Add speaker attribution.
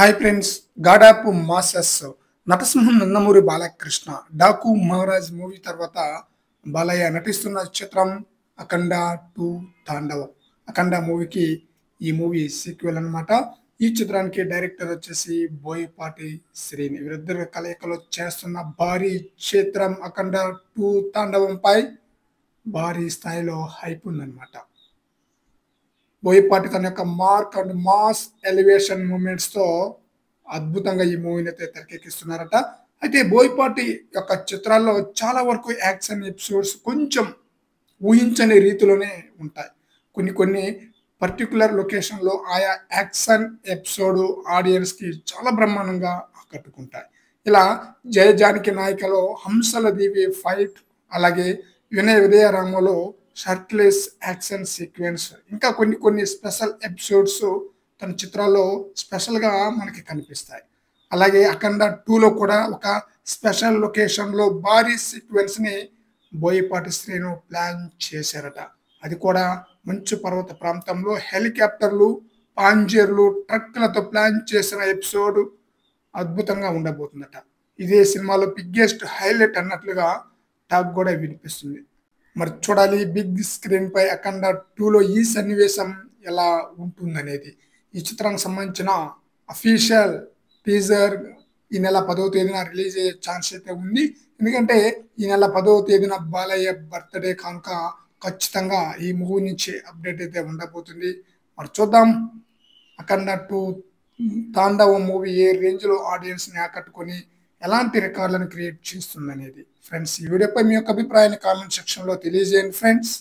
Speaker 1: Hi friends, god of masses నటసింహం Nandamuri Balakrishna Daaku Maharaj movie తర్వాత బాలయ్య నటిస్తున్న చిత్రం అఖండ 2 తాండవం. అఖండ మూవీకి ఈ మూవీ సీక్వెల్ అన్నమాట. ఈ చిత్రానికి డైరెక్టర్ వచ్చేసి బోయపాటి శ్రీని. వీరిద్దరు కలయికలో చేస్తున్న భారీ చిత్రం అఖండ 2 తాండవంపై భారీ స్థాయిలో హైప్ ఉందన్నమాట. బోయపాటి తన యొక్క mark and mass elevation moments తో అద్భుతంగా ఈ మూవీని అయితే తెరకెక్కిస్తున్నారట. అయితే బోయపాటి యొక్క చిత్రాల్లో చాలా వరకు యాక్షన్ ఎపిసోడ్స్ కొంచెం ఊహించని రీతిలోనే ఉంటాయి. కొన్ని కొన్ని పర్టికులర్ లొకేషన్లో ఆయా యాక్షన్ ఎపిసోడ్ ఆడియన్స్ కి చాలా బ్రహ్మాండంగా ఆకట్టుకుంటాయి. ఇలా జయజానకి నాయికలో హంసల దేవి ఫైట్, అలాగే వినయ విజయరామలో షర్ట్లెస్ యాక్షన్ సీక్వెన్స్, ఇంకా కొన్ని కొన్ని స్పెషల్ ఎపిసోడ్స్ తన చిత్రాల్లో స్పెషల్గా మనకి కనిపిస్తాయి. అలాగే అఖండ 2లో కూడా ఒక స్పెషల్ లొకేషన్లో భారీ సీక్వెన్స్ని బోయపాటి శ్రీను ప్లాన్ చేశారట. అది కూడా మంచు పర్వత ప్రాంతంలో హెలికాప్టర్లు, పాంజర్లు, ట్రక్కులతో ప్లాన్ చేసిన ఎపిసోడ్ అద్భుతంగా ఉండబోతుందట. ఇదే సినిమాలో బిగ్గెస్ట్ హైలైట్ అన్నట్లుగా టాక్ కూడా వినిపిస్తుంది. మరి చూడాలి బిగ్ స్క్రీన్ పై అఖండ 2లో ఈ సన్నివేశం ఎలా ఉంటుందనేది. ఈ చిత్రానికి సంబంధించిన అఫీషియల్ టీజర్ ఈ నెల 10వ తేదీన రిలీజ్ అయ్యే ఛాన్స్ అయితే ఉంది. ఎందుకంటే ఈ నెల 10వ తేదీన బాలయ్య బర్త్డే కనుక ఖచ్చితంగా ఈ మూవీ నుంచి అప్డేట్ అయితే ఉండబోతుంది. మరి చూద్దాం అఖండ 2 తాండవం మూవీ ఏ రేంజ్లో ఆడియన్స్ని ఆకట్టుకొని ఎలాంటి రికార్డులను క్రియేట్ చేస్తుందనేది. ఫ్రెండ్స్, ఈ వీడియోపై మీ యొక్క అభిప్రాయాన్ని కామెంట్ సెక్షన్లో తెలియజేయండి ఫ్రెండ్స్.